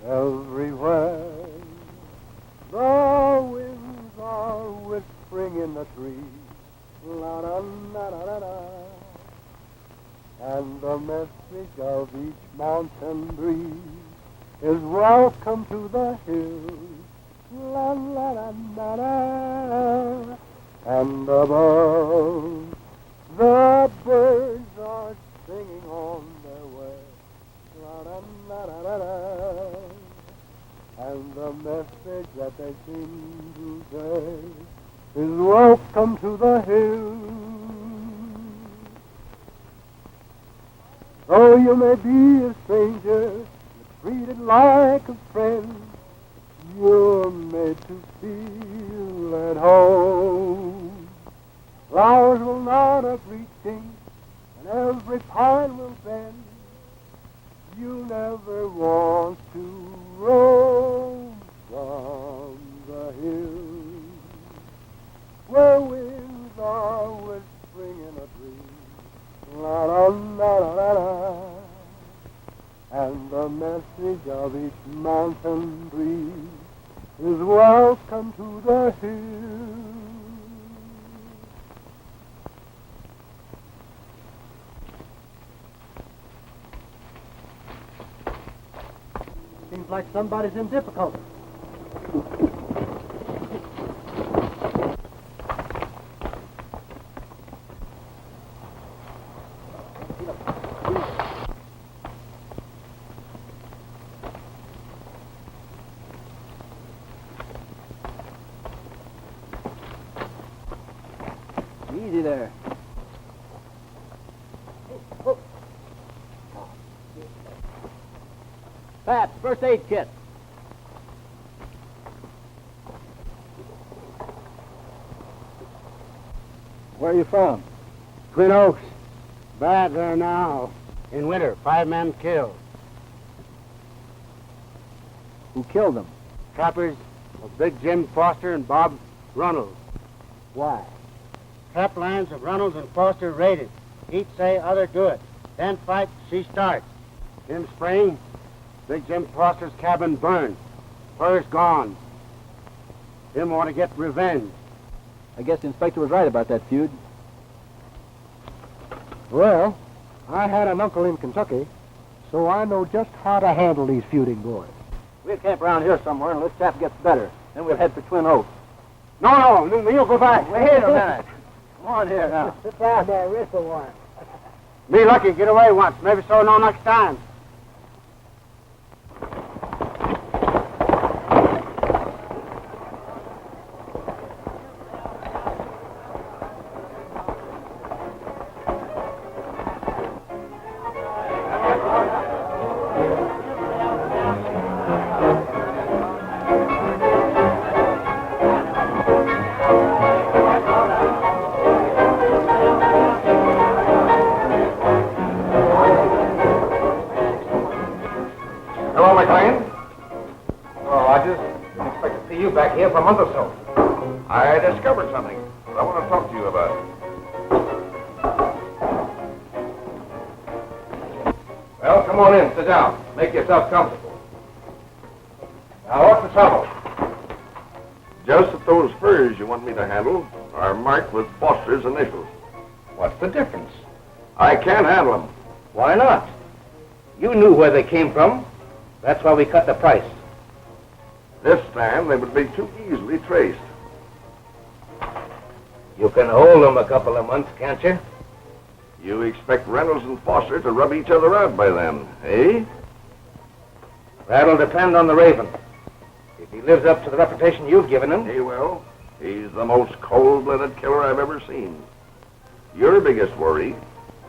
Everywhere the winds are whispering in the trees, la da da da da da, and the message of each mountain breeze is welcome to the hills, la la la la la, and above the birds are singing on their way, la da da da da, and the message that they seem to say is welcome to the hills. Though you may be a stranger, treated like a friend, you're made to feel at home. Flowers will not upreaching, and every pine will bend. You never want to roam from the hills, where winds are whispering in a breeze, la la la la la, and the message of each mountain breeze is welcome to the hills. Seems like somebody's in difficulty. Easy there. Pat, first aid kit. Where are you from? Twin Oaks. Bad there now. In winter, 5 men killed. Who killed them? Trappers of Big Jim Foster and Bob Runnels. Why? Trap lines of Runnels and Foster raided. Each say other do it. Then fight, she starts. In spring, Big Jim Foster's cabin burned. Fur's gone. Him want to get revenge. I guess the inspector was right about that feud. Well, I had an uncle in Kentucky, so I know just how to handle these feuding boys. We'll camp around here somewhere and this chap gets better. Then we'll head for Twin Oaks. No, you'll go back. Wait a minute. Come on here now. Sit down there, whistle one. Be lucky, get away once. Maybe so no next time. Back here for a month or so. I discovered something I want to talk to you about. Well, come on in, sit down. Make yourself comfortable. Now, what's the trouble? Just that those furs you want me to handle are marked with Foster's initials. What's the difference? I can't handle them. Why not? You knew where they came from. That's why we cut the price. This time, they would be too easily traced. You can hold them a couple of months, can't you? You expect Reynolds and Foster to rub each other out by then, eh? That'll depend on the Raven. If he lives up to the reputation you've given him... He will. He's the most cold-blooded killer I've ever seen. Your biggest worry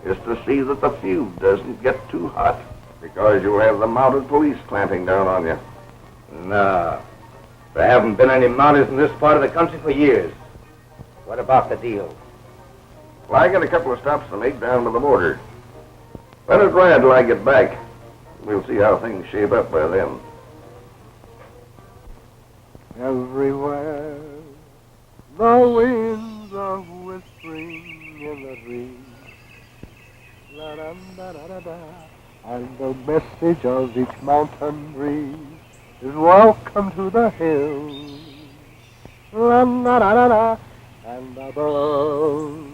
is to see that the feud doesn't get too hot, because you'll have the mounted police clamping down on you. No. There haven't been any Mounties in this part of the country for years. What about the deal? Well, I got a couple of stops to make down to the border. Let it ride till I get back. We'll see how things shape up by then. Everywhere the winds are whispering in the trees, la da da da da da, and the message of each mountain breeze is welcome to the hills. La la la la la, and above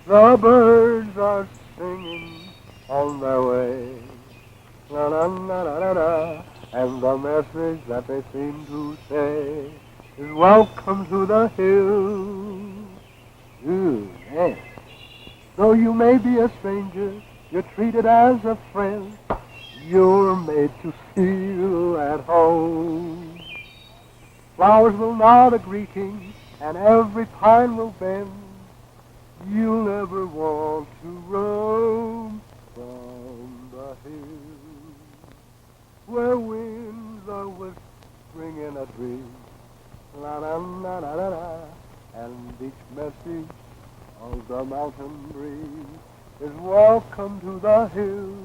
the birds are singing on their way. La la la la la la, and the message that they seem to say is welcome to the hills. Yes. Though you may be a stranger, you're treated as a friend. You're made to feel at home. Flowers will nod a greeting, and every pine will bend. You'll never want to roam from the hills, where winds are whispering in a dream. La la la la la la, and each message of the mountain breeze is welcome to the hills.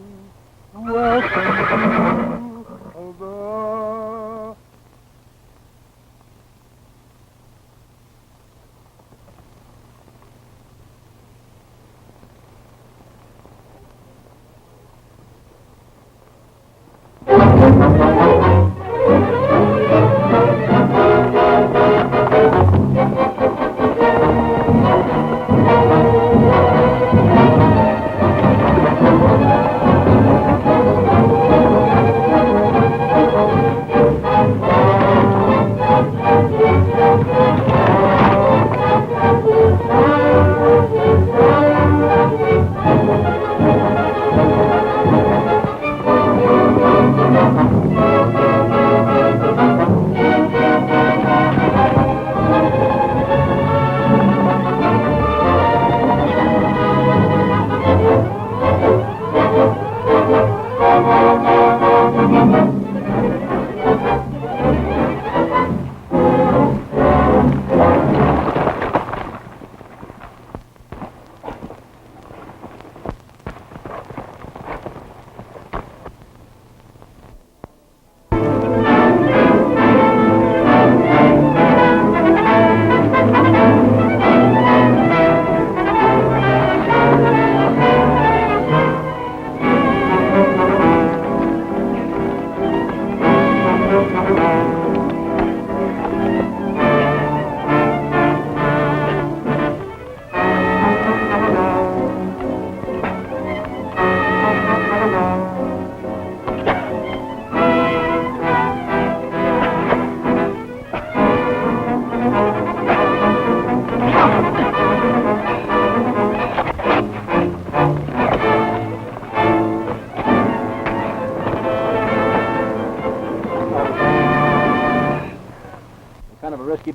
Welcome to the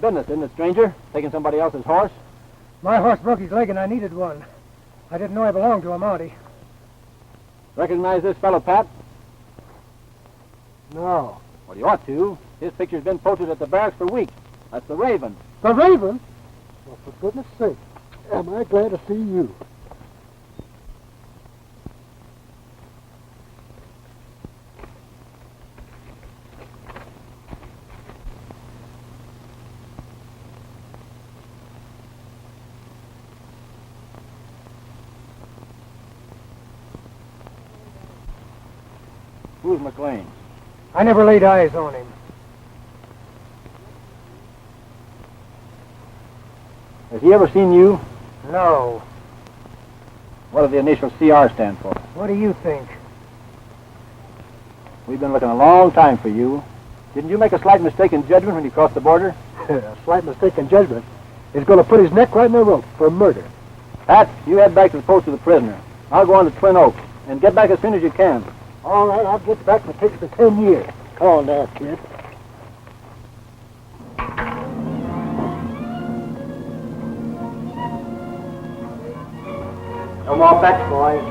business, isn't it, stranger? Taking somebody else's horse? My horse broke his leg and I needed one. I didn't know I belonged to a Mountie. Recognize this fellow, Pat? No. Well, you ought to. His picture's been posted at the barracks for weeks. That's the Raven. The Raven? Well, for goodness sake, am I glad to see you. Who's McLean? I never laid eyes on him. Has he ever seen you? No. What do the initials CR stand for? What do you think? We've been looking a long time for you. Didn't you make a slight mistake in judgment when you crossed the border? A slight mistake in judgment is going to put his neck right in the rope for murder. Pat, you head back to the post of the prisoner. I'll go on to Twin Oaks and get back as soon as you can. All right, I'll get back, but it takes me 10 years. Come on now, kid. No more bets, boys.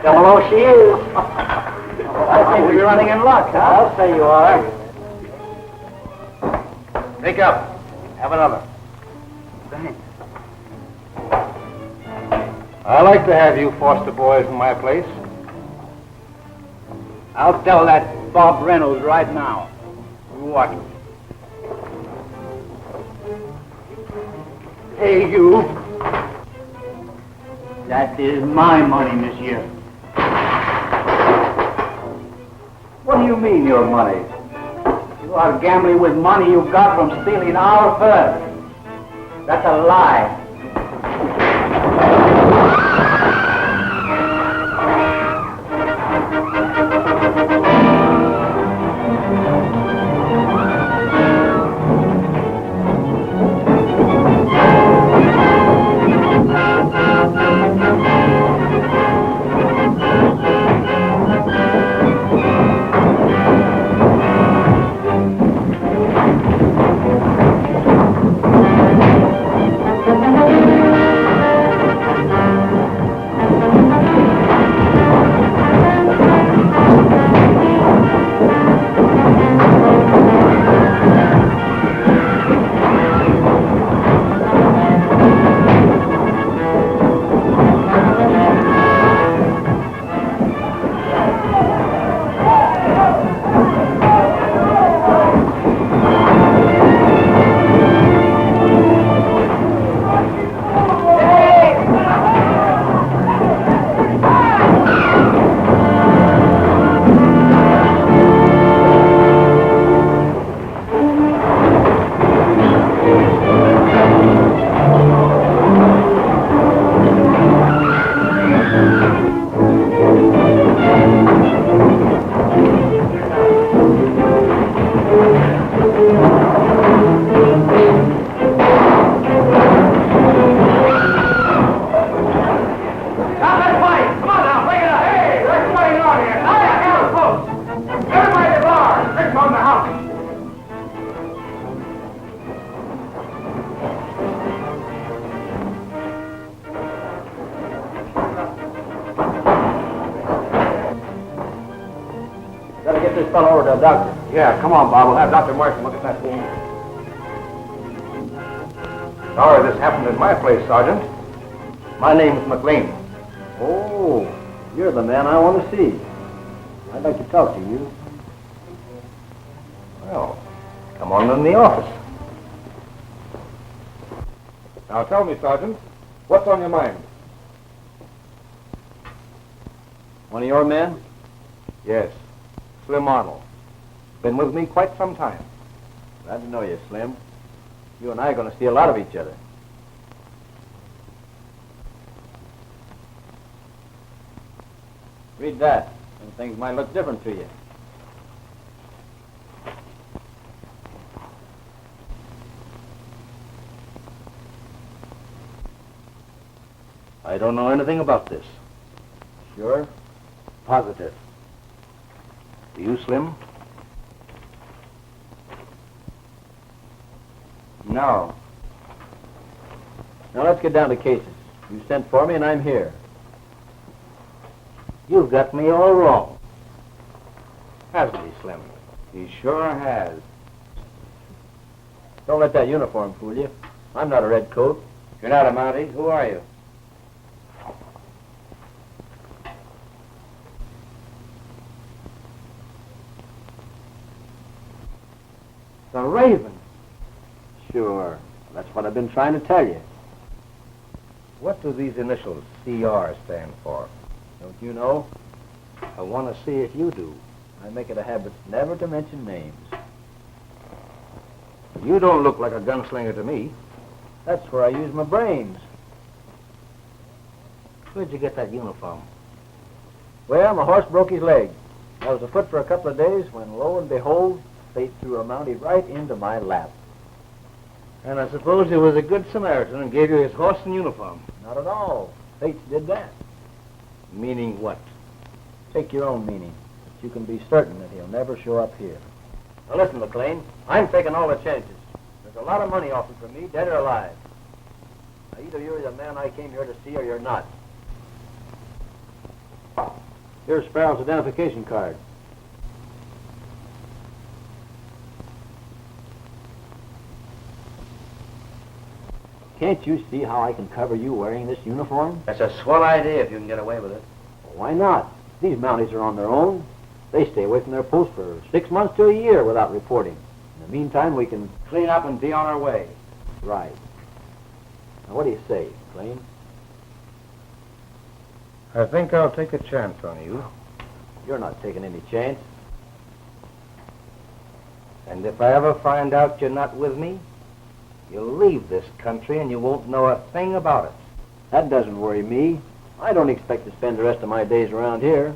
Hello, she is. I seem to be running in luck, huh? I'll say you are. Take up. Have another. Thanks. I like to have you foster boys in my place. I'll tell that Bob Reynolds right now. You watch him. Hey, you. That is my money, monsieur. What do you mean, your money? You are gambling with money you got from stealing our fur. That's a lie. Doctor. Yeah, come on, Bob. We'll have Dr. Merton look at that wound. Sorry this happened in my place, Sergeant. My name's McLean. Oh, you're the man I want to see. I'd like to talk to you. Well, come on in the office. Now tell me, Sergeant, what's on your mind? One of your men? Yes, Slim Arnold. Been with me quite some time. Glad to know you, Slim. You and I are going to see a lot of each other. Read that, and things might look different to you. I don't know anything about this. Sure? Positive. Do you, Slim? No. Now let's get down to cases. You sent for me and I'm here. You've got me all wrong. Hasn't he, Slim? He sure has. Don't let that uniform fool you. I'm not a red coat. You're not a Mountie. Who are you? The Raven. Sure. That's what I've been trying to tell you. What do these initials CR stand for? Don't you know? I want to see if you do. I make it a habit never to mention names. You don't look like a gunslinger to me. That's where I use my brains. Where'd you get that uniform? Well, my horse broke his leg. I was afoot for a couple of days when, lo and behold, fate threw a Mountie right into my lap. And I suppose he was a good Samaritan and gave you his horse and uniform. Not at all. Fate did that. Meaning what? Take your own meaning. But you can be certain that he'll never show up here. Now listen, McLean. I'm taking all the chances. There's a lot of money offered for me, dead or alive. Now, either you're the man I came here to see or you're not. Here's Farrell's identification card. Can't you see how I can cover you wearing this uniform? That's a swell idea if you can get away with it. Well, why not? These Mounties are on their own. They stay away from their post for 6 months to a year without reporting. In the meantime, we can Clean up and be on our way. Right. Now, what do you say, McLean? I think I'll take a chance on you. You're not taking any chance. And if I ever find out you're not with me, you'll leave this country and you won't know a thing about it. That doesn't worry me. I don't expect to spend the rest of my days around here.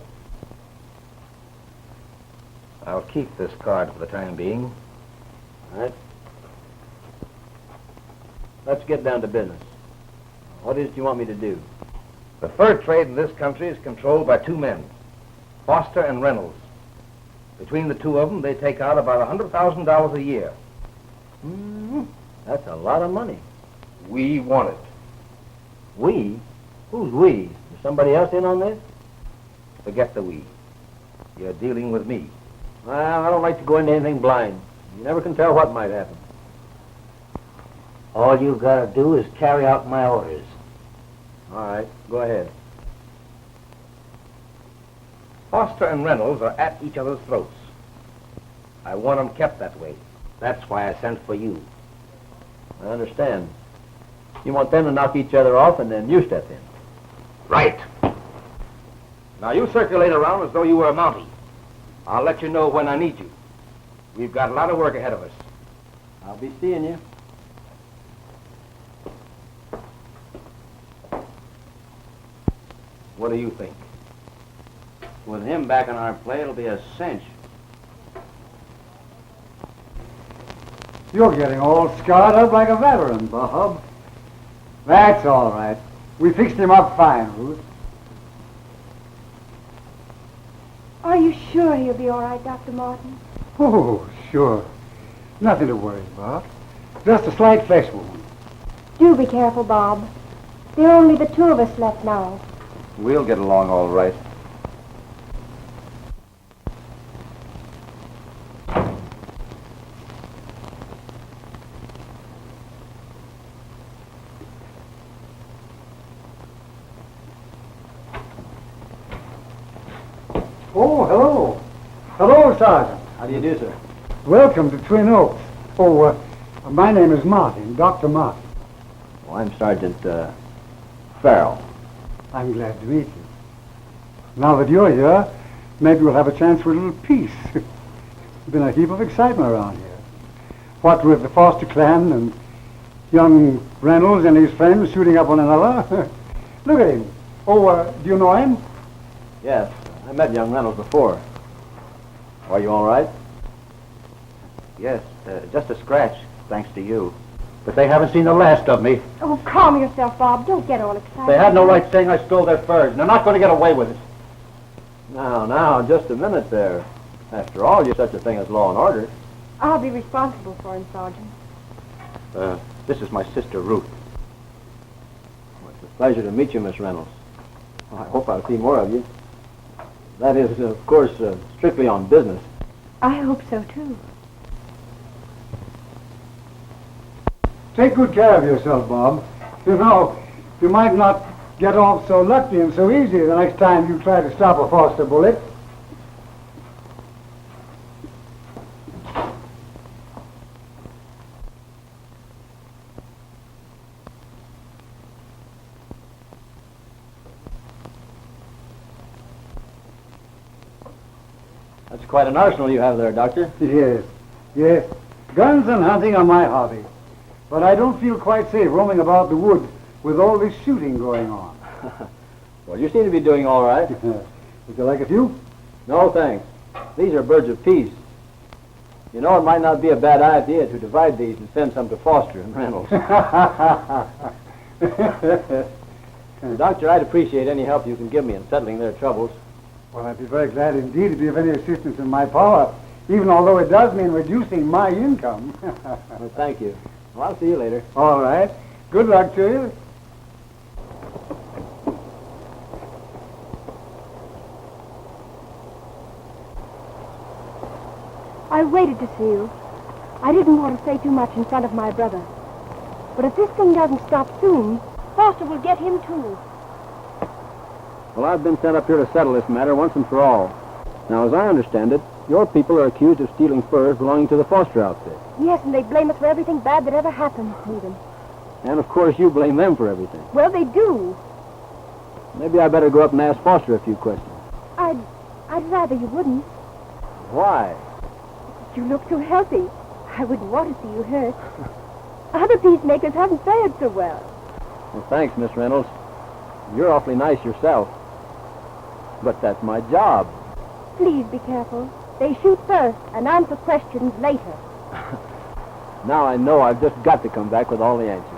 I'll keep this card for the time being. All right. Let's get down to business. What is it you want me to do? The fur trade in this country is controlled by two men, Foster and Reynolds. Between the two of them, they take out about $100,000 a year. That's a lot of money. We want it. We? Who's we? Is somebody else in on this? Forget the we. You're dealing with me. Well, I don't like to go into anything blind. You never can tell what might happen. All you've got to do is carry out my orders. All right, go ahead. Foster and Reynolds are at each other's throats. I want them kept that way. That's why I sent for you. I understand. You want them to knock each other off and then you step in. Right. Now you circulate around as though you were a Mountie. I'll let you know when I need you. We've got a lot of work ahead of us. I'll be seeing you. What do you think? With him back in our play, it'll be a cinch. You're getting all scarred up like a veteran, Bob. That's all right. We fixed him up fine, Ruth. Are you sure he'll be all right, Dr. Martin? Oh, sure. Nothing to worry about. Just a slight flesh wound. Do be careful, Bob. There are only the two of us left now. We'll get along all right. Oh, hello. Hello, Sergeant. How do you do, sir? Welcome to Twin Oaks. Oh, my name is Martin, Dr. Martin. Well, I'm Sergeant Farrell. I'm glad to meet you. Now that you're here, maybe we'll have a chance for a little peace. There's been a heap of excitement around here. What with the Foster clan and young Reynolds and his friends shooting up one another. Look at him. Oh, do you know him? Yes, I met young Reynolds before. Are you all right? Yes, just a scratch, thanks to you. But they haven't seen the last of me. Oh, calm yourself, Bob. Don't get all excited. They had no right saying I stole their furs, and they're not going to get away with it. Now, just a minute there. After all, you're such a thing as law and order. I'll be responsible for him, Sergeant. This is my sister, Ruth. Well, it's a pleasure to meet you, Miss Reynolds. I hope I'll see more of you. That is, of course, strictly on business. I hope so, too. Take good care of yourself, Bob. You know, you might not get off so lucky and so easy the next time you try to stop a Foster bullet. That's quite an arsenal you have there, Doctor. Yes. Guns and hunting are my hobby. But I don't feel quite safe roaming about the woods with all this shooting going on. Well, you seem to be doing all right. Would you like a few? No, thanks. These are birds of peace. You know, it might not be a bad idea to divide these and send some to Foster and Reynolds. Doctor, I'd appreciate any help you can give me in settling their troubles. Well, I'd be very glad indeed to be of any assistance in my power, even although it does mean reducing my income. Well, thank you. Well, I'll see you later. All right. Good luck to you. I waited to see you. I didn't want to say too much in front of my brother. But if this thing doesn't stop soon, Foster will get him, too. Well, I've been sent up here to settle this matter once and for all. Now, as I understand it, your people are accused of stealing furs belonging to the Foster outfit. Yes, and they blame us for everything bad that ever happened to them. And, of course, you blame them for everything. Well, they do. Maybe I better go up and ask Foster a few questions. I'd rather you wouldn't. Why? You look so healthy. I wouldn't want to see you hurt. Other peacemakers haven't fared so well. Well, thanks, Miss Reynolds. You're awfully nice yourself. But that's my job. Please be careful. They shoot first and answer questions later. Now I know I've just got to come back with all the answers.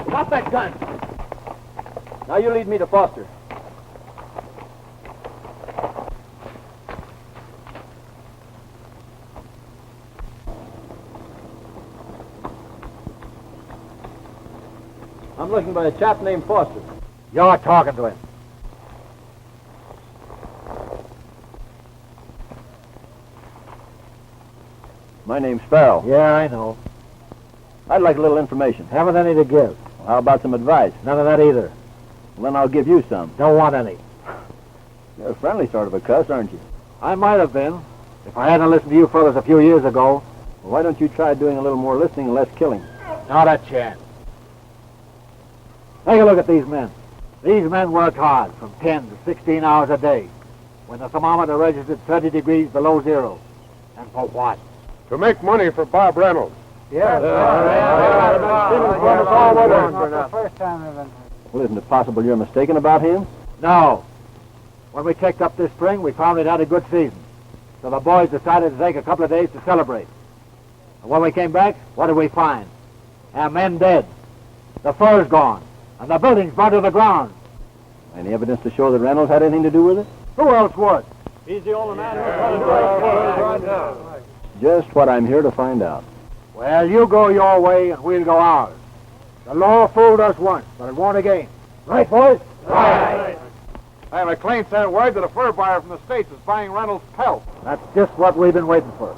Drop that gun. Now you lead me to Foster. I'm looking by a chap named Foster. You're talking to him. My name's Farrell. Yeah, I know. I'd like a little information. Haven't any to give. How about some advice? None of that either. Well, then I'll give you some. Don't want any. You're a friendly sort of a cuss, aren't you? I might have been, if I hadn't listened to you fellas a few years ago. Well, why don't you try doing a little more listening and less killing? Not a chance. Take a look at these men. These men work hard, from 10 to 16 hours a day, when the thermometer registered 30 degrees below zero. And for what? To make money for Bob Reynolds. Yes. Well, isn't it possible you're mistaken about him? No. When we checked up this spring, we found it had a good season. So the boys decided to take a couple of days to celebrate. And when we came back, what did we find? Our men dead. The fur's gone. And the building's burned to the ground. Any evidence to show that Reynolds had anything to do with it? Who else would? He's the only man Just what I'm here to find out. Well, you go your way and we'll go ours. The law fooled us once, but it won't again. Right, boys? Right. Hey, McLean sent word that a fur buyer from the States is buying Reynolds' pelt. That's just what we've been waiting for.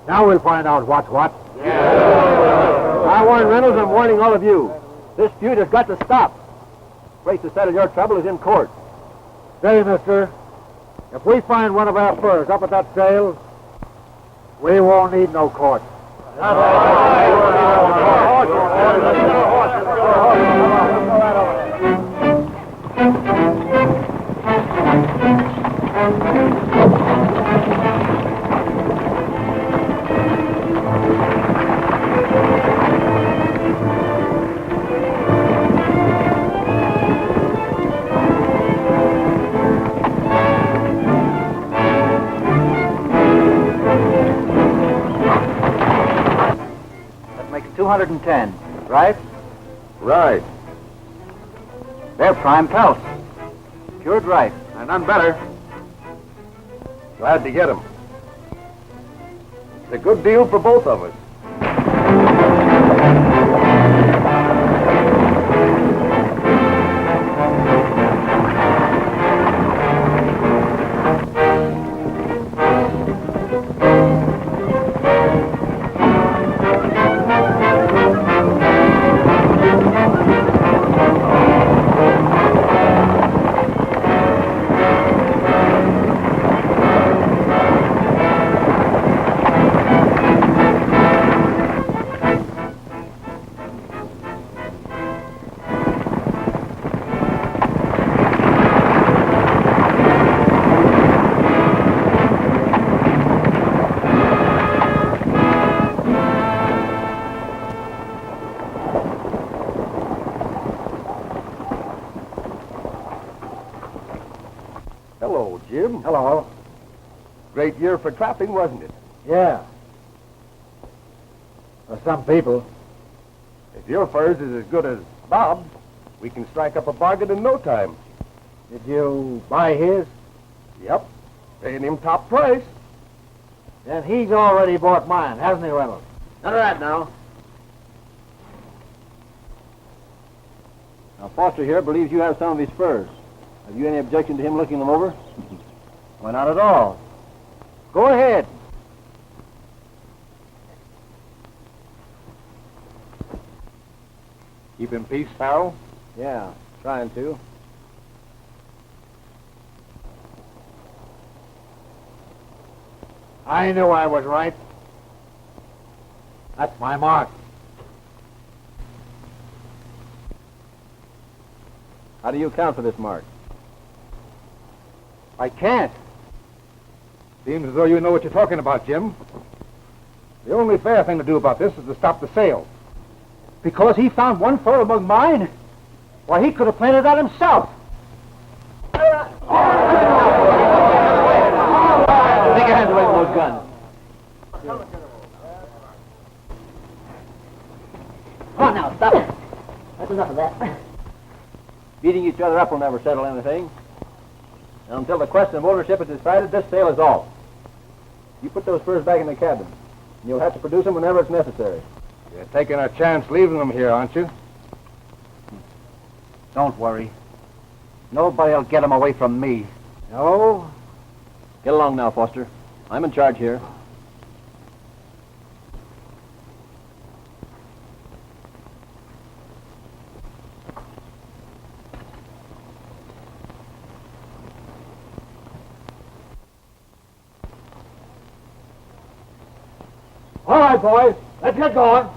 Now we'll find out what's what. I warn Reynolds, I'm warning all of you. This feud has got to stop. The place to settle your trouble is in court. Say, mister, if we find one of our furs up at that sale, we won't need no court. That makes 210, right? Right. They're prime pelts. Cured right. And none better. Glad to get him. It's a good deal for both of us. Hello, Jim. Hello. Great year for trapping, wasn't it? Yeah. For some people. If your furs is as good as Bob's, we can strike up a bargain in no time. Did you buy his? Yep. Paying him top price. Then he's already bought mine, hasn't he, Reynolds? None of that now. Now, Foster here believes you have some of his furs. Have you any objection to him looking them over? Why, not at all. Go ahead. Keep in peace, Farrell? Yeah, trying to. I knew I was right. That's my mark. How do you account for this mark? I can't. Seems as though you know what you're talking about, Jim. The only fair thing to do about this is to stop the sale. Because he found one fur among mine? Why, he could have planted that himself. Take your hands away from those guns. Come on now, stop it. That's enough of that. Beating each other up will never settle anything. And until the question of ownership is decided, this sale is off. You put those furs back in the cabin. And you'll have to produce them whenever it's necessary. You're taking a chance leaving them here, aren't you? Don't worry. Nobody'll get him away from me. No. Get along now, Foster. I'm in charge here. All right, boys. Let's get going.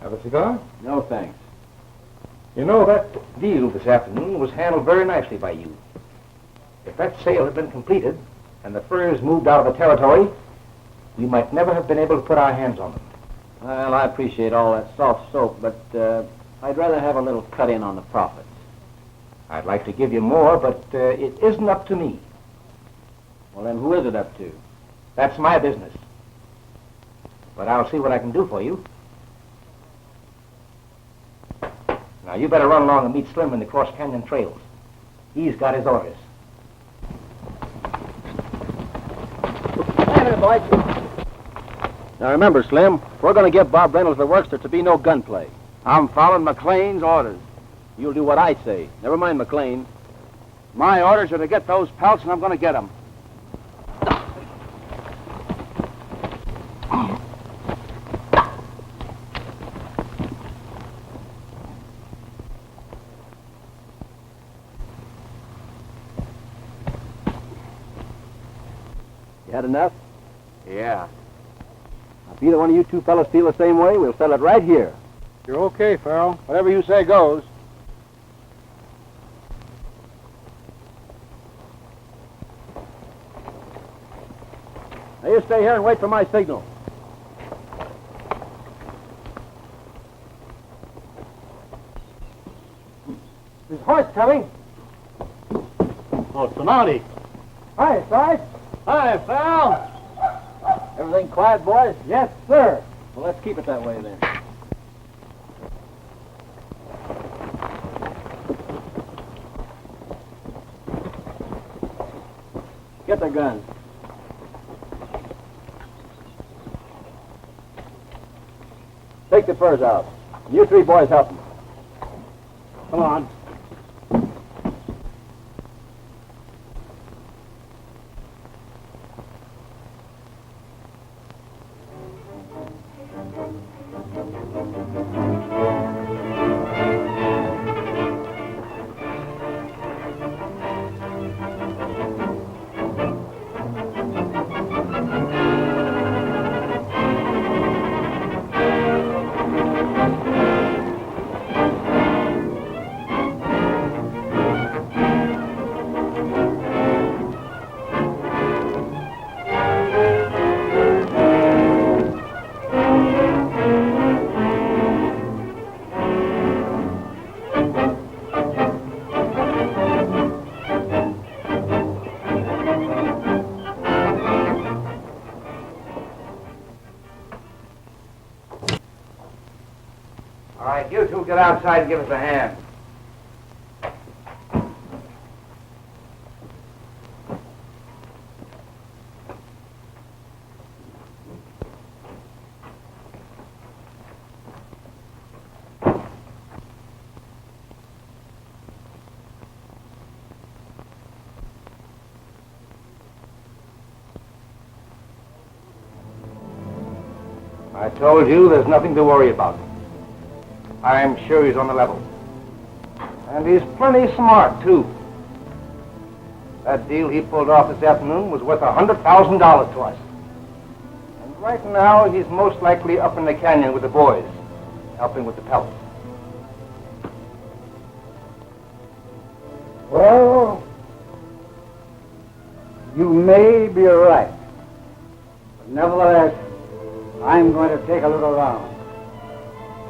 Have a cigar? No, thanks. You know, that deal this afternoon was handled very nicely by you. If that sale had been completed and the furs moved out of the territory, we might never have been able to put our hands on them. Well, I appreciate all that soft soap, but I'd rather have a little cut in on the profits. I'd like to give you more, but it isn't up to me. Well, then who is it up to? That's my business. But I'll see what I can do for you. Now, you better run along and meet Slim in the Cross Canyon trails. He's got his orders. Now remember, Slim, if we're going to give Bob Reynolds the works, there to be no gunplay. I'm following McLean's orders. You'll do what I say. Never mind McLean. My orders are to get those pelts, and I'm going to get them. You had enough? Yeah. Now, if either one of you two fellas feel the same way, we'll settle it right here. You're okay, Farrell. Whatever you say goes. Now you stay here and wait for my signal. There's a horse coming. Oh, it's the Mountie. Hi, Sarge. Hi, Farrell. Everything quiet, boys? Yes, sir. Well, let's keep it that way then. Get the guns. Take the furs out. You three boys help me. Come on. All right, you two get outside and give us a hand. I told you there's nothing to worry about. I'm sure he's on the level. And he's plenty smart, too. That deal he pulled off this afternoon was worth $100,000 to us. And right now, he's most likely up in the canyon with the boys, helping with the pellets. Well, you may be right. But nevertheless, I'm going to take a little round.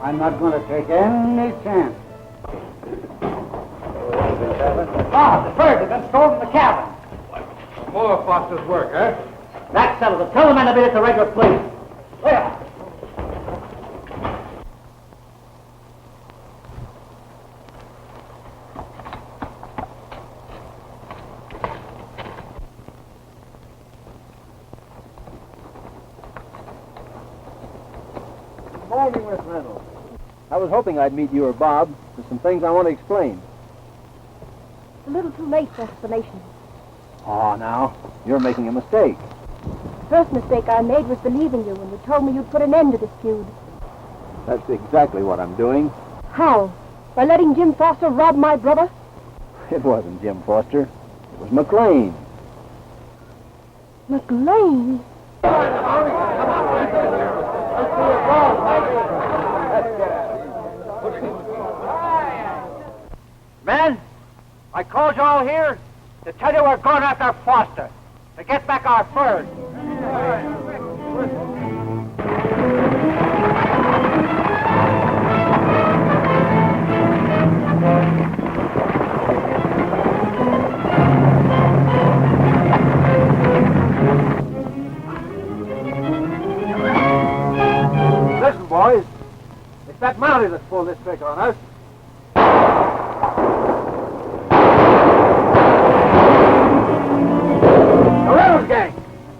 I'm not going to take any chance. Ah, the birds have been stolen from the cabin. More Foster's work, huh? That settles it. Tell the men to meet at the regular place. There. Morning, Miss Reynolds. I was hoping I'd meet you or Bob. There's some things I want to explain. It's a little too late for explanation. Oh, now, you're making a mistake. The first mistake I made was believing you when you told me you'd put an end to this feud. That's exactly what I'm doing. How? By letting Jim Foster rob my brother? It wasn't Jim Foster. It was McLean. McLean? Men, I called you all here to tell you we're going after Foster to get back our furs. Listen, boys. It's that Mountie that's pulled this trick on us. The Reynolds gang!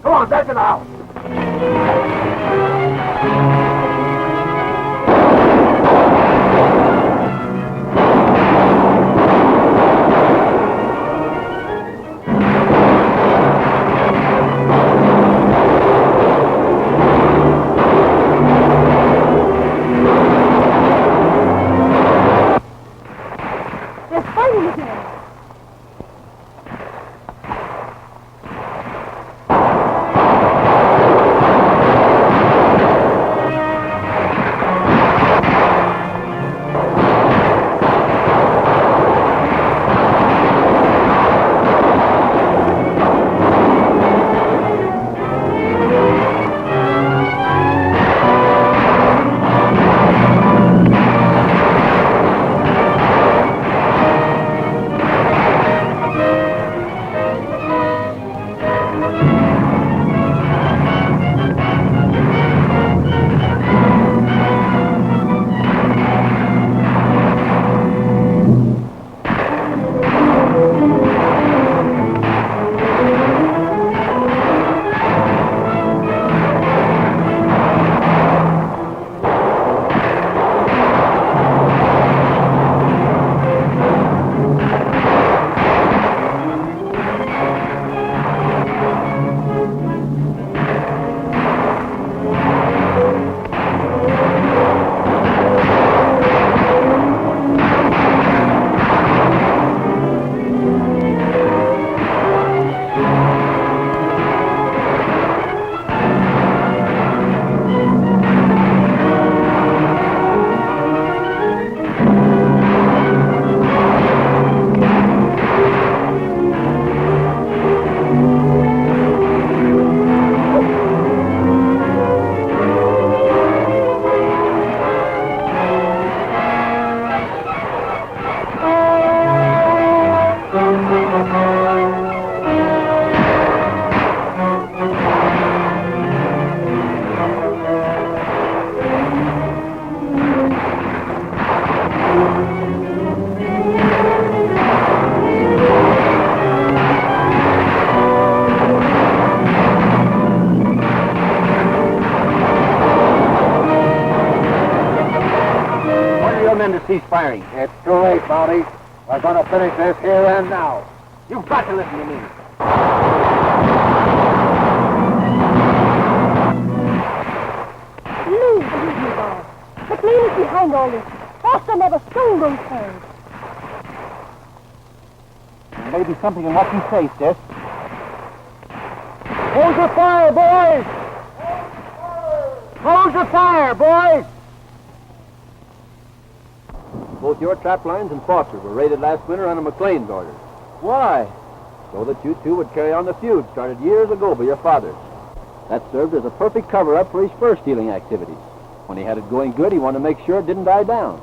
Come on, back to the house. They're fighting again. men to cease firing. It's too late, Mountie. We're going to finish this here and now. You've got to listen to me. Please believe me, Bob. McLean is behind all this. Foster never stole those furs. There may be something in what you say, sis. Hold your fire, boys! Hold your fire, boys! Both your trap lines and Foster's were raided last winter under McLean's orders. Why? So that you two would carry on the feud started years ago by your father. That served as a perfect cover-up for his fur stealing activities. When he had it going good, he wanted to make sure it didn't die down.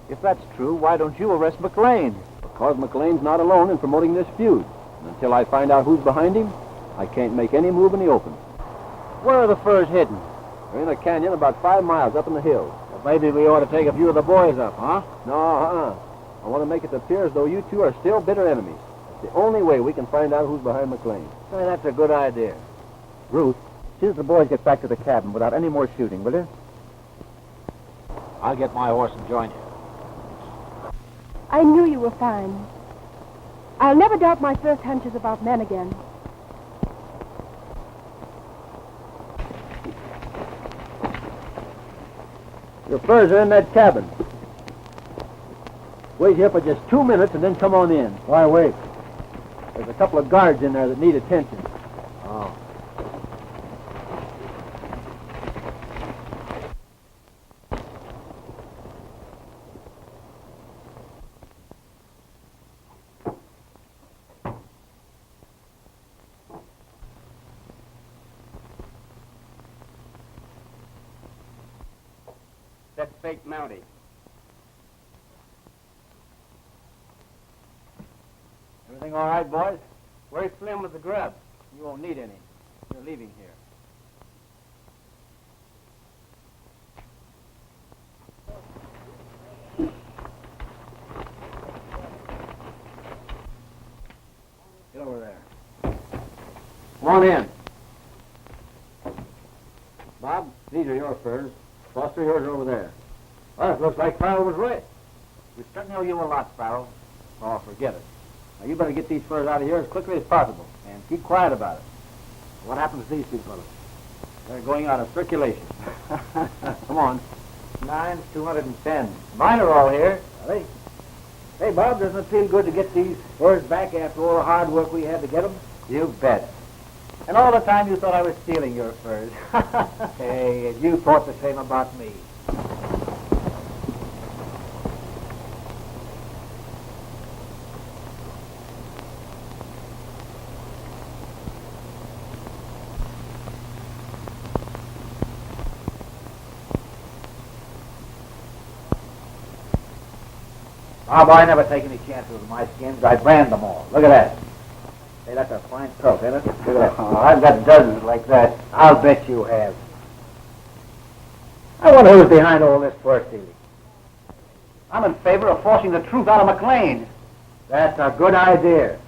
If that's true, why don't you arrest McLean? Because McLean's not alone in promoting this feud. And until I find out who's behind him, I can't make any move in the open. Where are the furs hidden? They're in a canyon about 5 miles up in the hills. Well, maybe we ought to take a few of the boys up, huh? No, I want to make it appear as though you two are still bitter enemies. It's the only way we can find out who's behind McLean. Say, that's a good idea. Ruth, see that the boys get back to the cabin without any more shooting, will you? I'll get my horse and join you. I knew you were fine. I'll never doubt my first hunches about men again. Your furs are in that cabin. Wait here for just 2 minutes and then come on in. Why wait? There's a couple of guards in there that need attention. Oh. That's fake Mountie. Everything all right, boys? Where's Slim with the grub? You won't need any. You're leaving here. Get over there. Come on in. Bob, these are your furs. Foster, yours are over there. Well, it looks like Farrell was right. We certainly owe you a lot, Farrell. Oh, forget it. Now, you better get these furs out of here as quickly as possible, and keep quiet about it. What happens to these two fellows? They're going out of circulation. Come on. 9's 210. Mine are all here. Are they? Hey, Bob, doesn't it feel good to get these furs back after all the hard work we had to get them? You bet. And all the time you thought I was stealing your furs. Hey, and you thought the same about me. Bob, I never take any chances with my skins. I brand them all. Look at that. Hey, that's a fine coat, isn't it? Look at that. Oh, I've got dozens like that. I'll bet you have. I wonder who's behind all this fur stealing. I'm in favor of forcing the truth out of McLean. That's a good idea.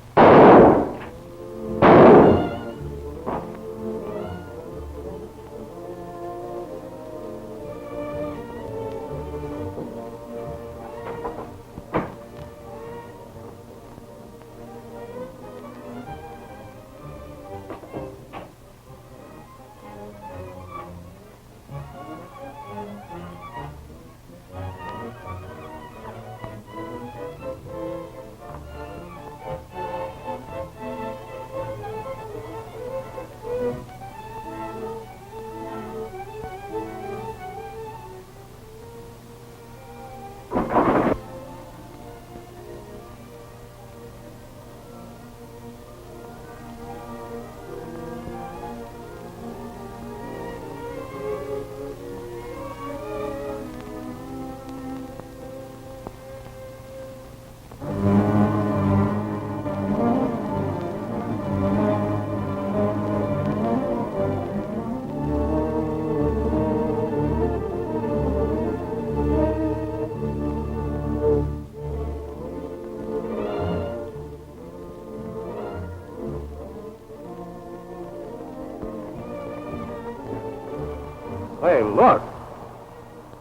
Hey, look.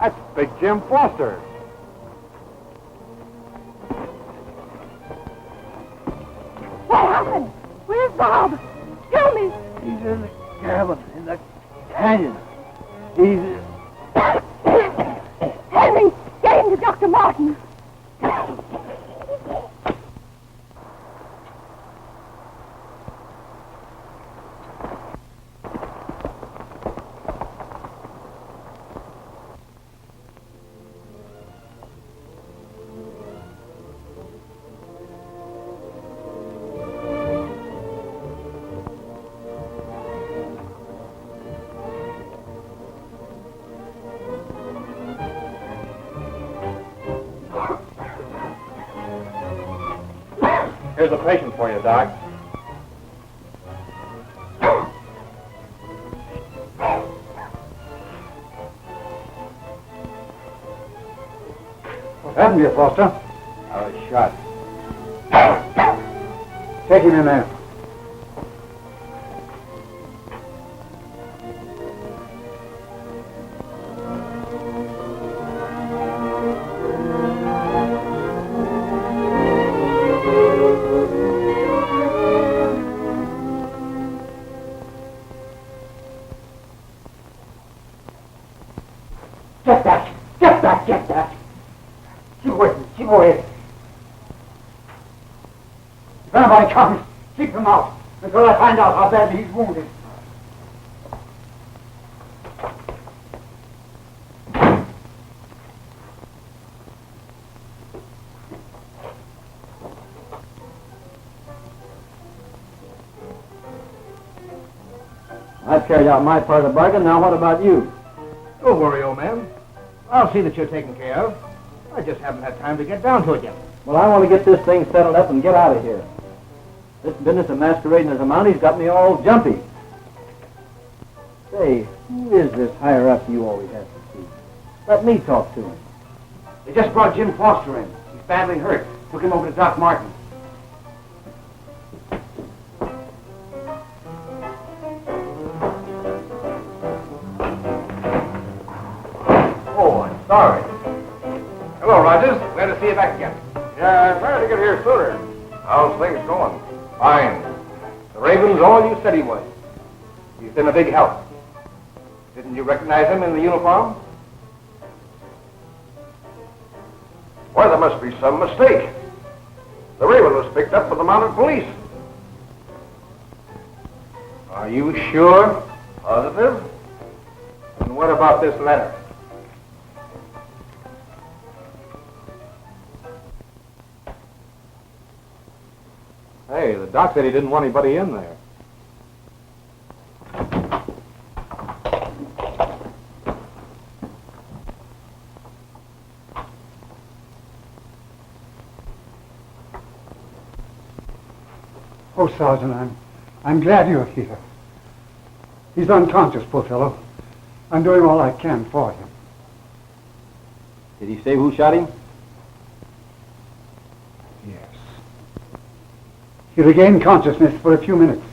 That's Big Jim Foster. Bob? Tell me. He's in the cabin, in the canyon. He's... Henry, get him to Dr. Martin. Here's a patient for you, Doc. What happened to you, Foster? I was shot. Take him in there. Get that! Get that! Get that! Keep away from me! Keep away! If anybody comes, keep them out until I find out how badly he's wounded. I've carried out my part of the bargain. Now what about you? Don't worry, old man. I'll see that you're taken care of. I just haven't had time to get down to it yet. Well, I want to get this thing settled up and get out of here. This business of masquerading as a Mountie's got me all jumpy. Say, who is this higher up you always have to see? Let me talk to him. They just brought Jim Foster in. He's badly hurt. Took him over to Doc Martin. Oh, I'm sorry. Hello, Rogers. Glad to see you back again. Yeah, I tried to get here sooner. How's things going? Fine. The Raven's all you said he was. He's been a big help. Didn't you recognize him in the uniform? Why, there must be some mistake. The Raven was picked up by the mounted police. Are you sure? Positive? And what about this letter? Hey, the doc said he didn't want anybody in there. Oh, Sergeant, I'm glad you're here. He's unconscious, poor fellow. I'm doing all I can for him. Did he say who shot him? Yes. He regained consciousness for a few minutes.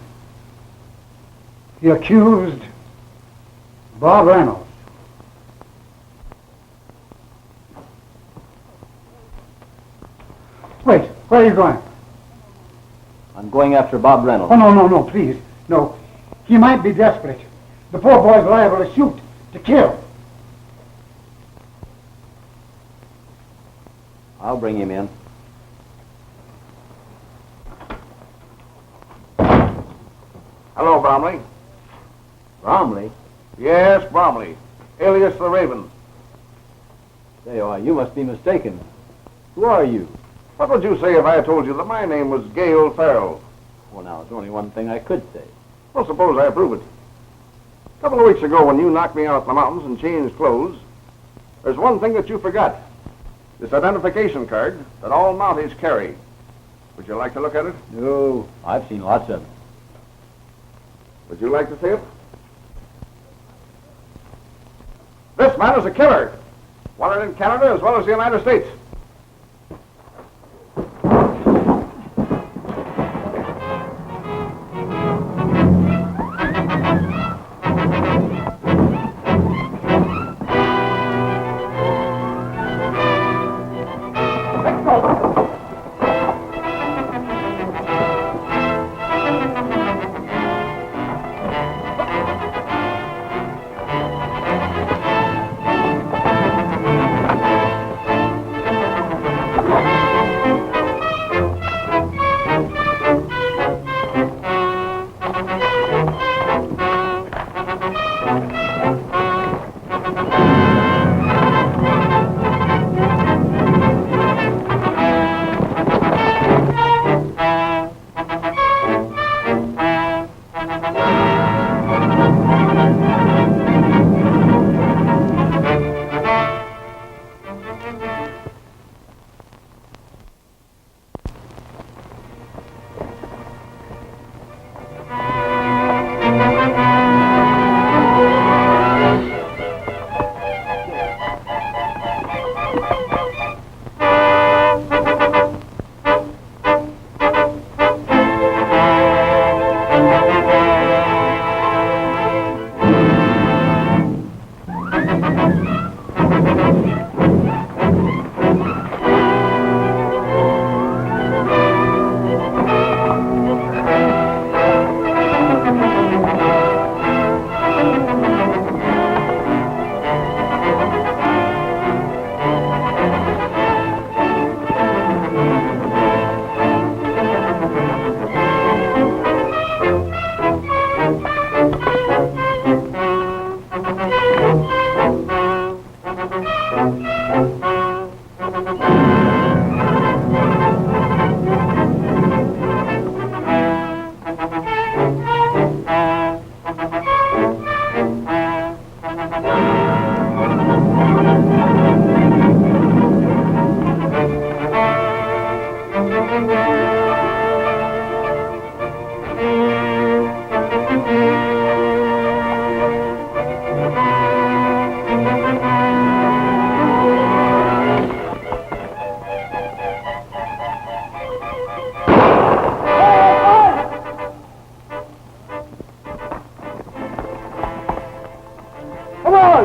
He accused Bob Reynolds. Wait, where are you going? I'm going after Bob Reynolds. Oh, no, please. No. He might be desperate. The poor boy's liable to shoot, to kill. I'll bring him in. Hello, Bromley. Bromley? Yes, Bromley, alias the Raven. Say, you must be mistaken. Who are you? What would you say if I told you that my name was Gale Farrell? Well, now, there's only one thing I could say. Well, suppose I prove it. A couple of weeks ago, when you knocked me out in the mountains and changed clothes, there's one thing that you forgot. This identification card that all Mounties carry. Would you like to look at it? No, I've seen lots of them. Would you like to see it? This man is a killer. Wanted in Canada as well as the United States.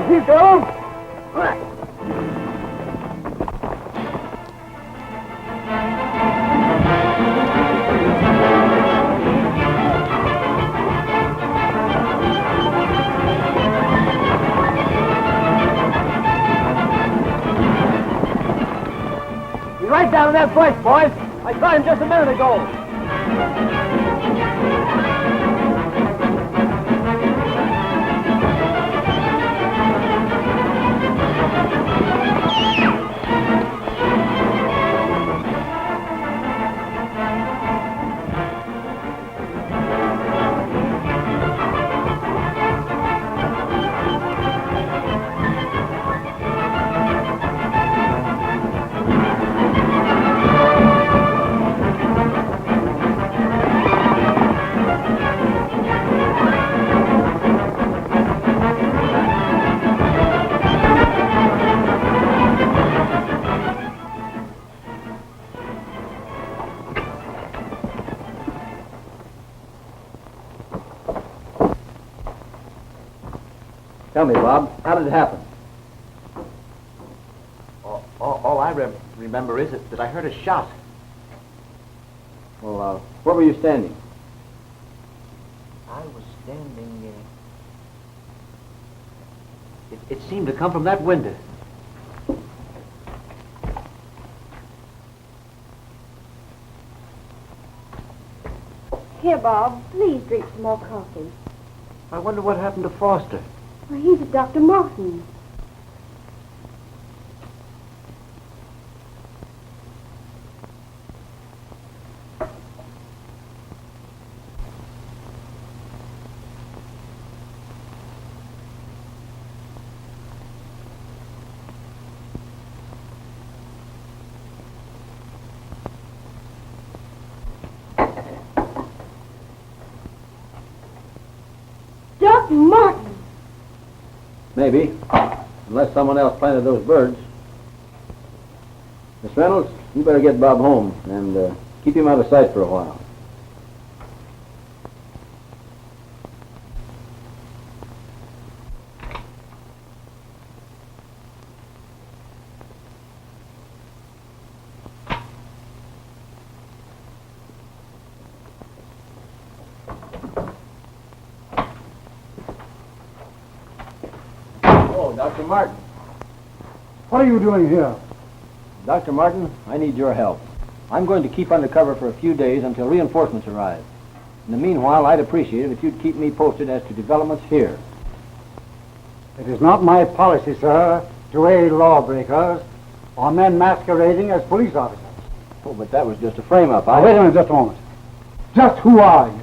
Keep going. He's right down in that bush, boys. I saw him just a minute ago. Tell me, Bob, how did it happen? All I remember is that I heard a shot. Well, where were you standing? I was standing... It seemed to come from that window. Here, Bob, please drink some more coffee. I wonder what happened to Foster. Well, he's at Dr. Martin's. Dr. Martin! Maybe, unless someone else planted those birds. Miss Reynolds, you better get Bob home and keep him out of sight for a while. Dr. Martin. What are you doing here? Dr. Martin, I need your help. I'm going to keep under cover for a few days until reinforcements arrive. In the meanwhile, I'd appreciate it if you'd keep me posted as to developments here. It is not my policy, sir, to aid lawbreakers or men masquerading as police officers. Oh, but that was just a frame-up. Now, wait a minute, just a moment. Just who are you?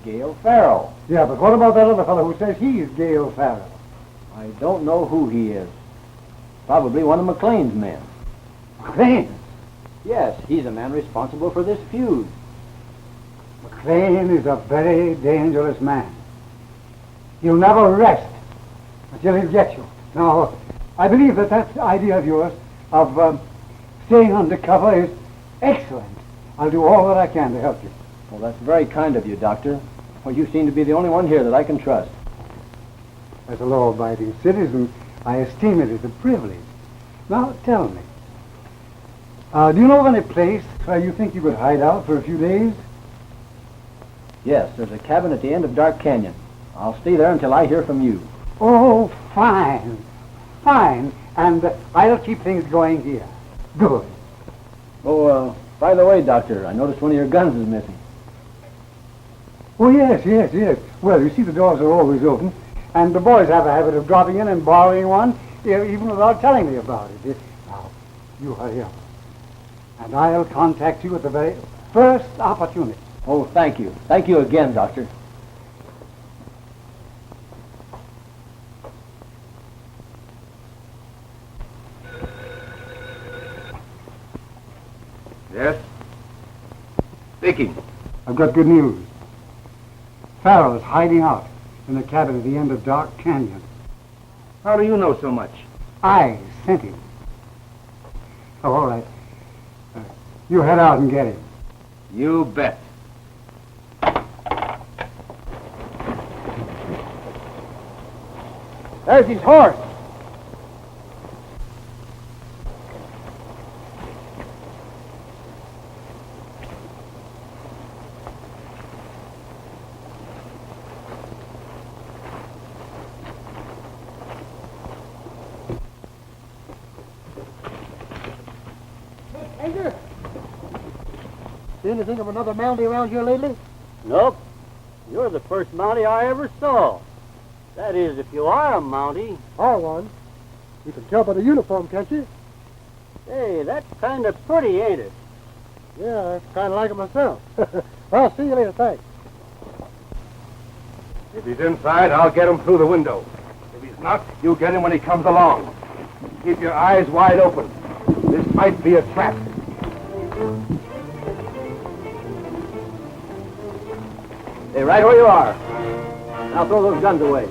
Gale Farrell. Yeah, but what about that other fellow who says he's Gale Farrell? I don't know who he is. Probably one of McLean's men. McLean? Yes, he's the man responsible for this feud. McLean is a very dangerous man. He'll never rest until he'll get you. Now, I believe that idea of yours of staying undercover is excellent. I'll do all that I can to help you. Well, that's very kind of you, Doctor. Well, you seem to be the only one here that I can trust. As a law-abiding citizen, I esteem it as a privilege. Now, tell me, do you know of any place where you think you could hide out for a few days? Yes, there's a cabin at the end of Dark Canyon. I'll stay there until I hear from you. Oh, fine. Fine. And I'll keep things going here. Good. Oh, by the way, Doctor, I noticed one of your guns is missing. Oh, yes. Well, you see, the doors are always open, and the boys have a habit of dropping in and borrowing one, even without telling me about it. Now, you hurry up, and I'll contact you at the very first opportunity. Oh, thank you. Thank you again, Doctor. Yes? Speaking. I've got good news. Farrell is hiding out in the cabin at the end of Dark Canyon. How do you know so much? I sent him. Oh, all right. You head out and get him. You bet. There's his horse. See anything of another Mountie around here lately? Nope. You're the first Mountie I ever saw. That is, if you are a Mountie. Are one. You can tell by the uniform, can't you? Hey, that's kind of pretty, ain't it? Yeah, I kind of like it myself. Well, see you later, thanks. If he's inside, I'll get him through the window. If he's not, you get him when he comes along. Keep your eyes wide open. This might be a trap. Stay right where you are. Now throw those guns away.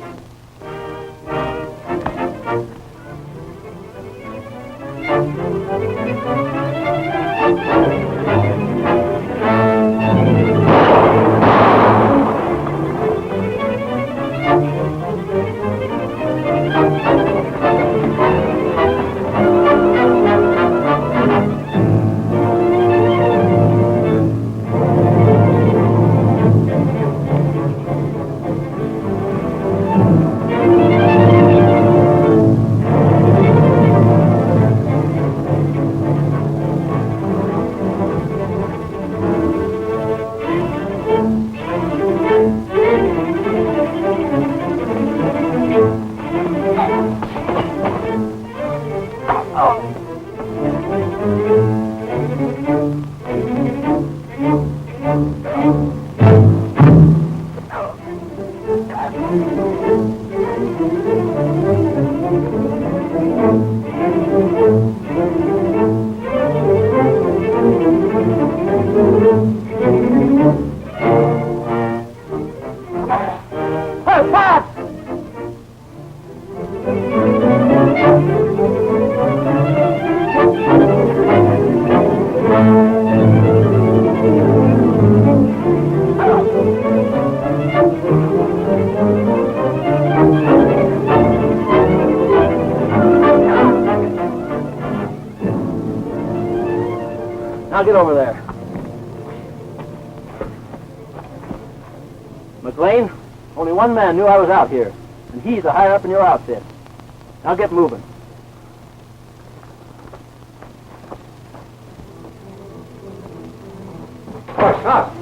Now get over there. McLean, only one man knew I was out here, and he's the higher up in your outfit. Now get moving. Oh, stop.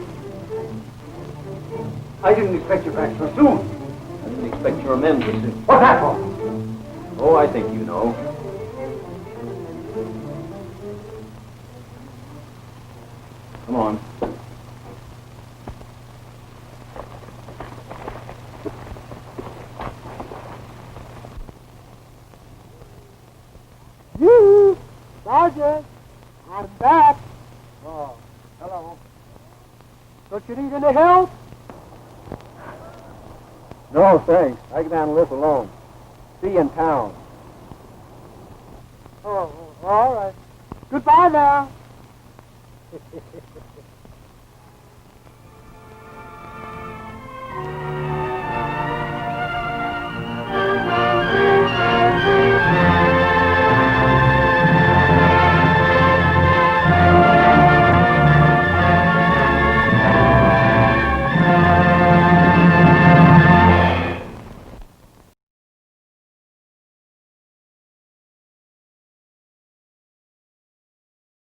I didn't expect you back so soon. I didn't expect your men to soon. What's that for? Oh, I think you know. Come on. You, Sergeant, I'm back. Oh, hello. Don't you need any help? No, thanks. I can handle this alone. See you in town. Oh, all right. Goodbye now.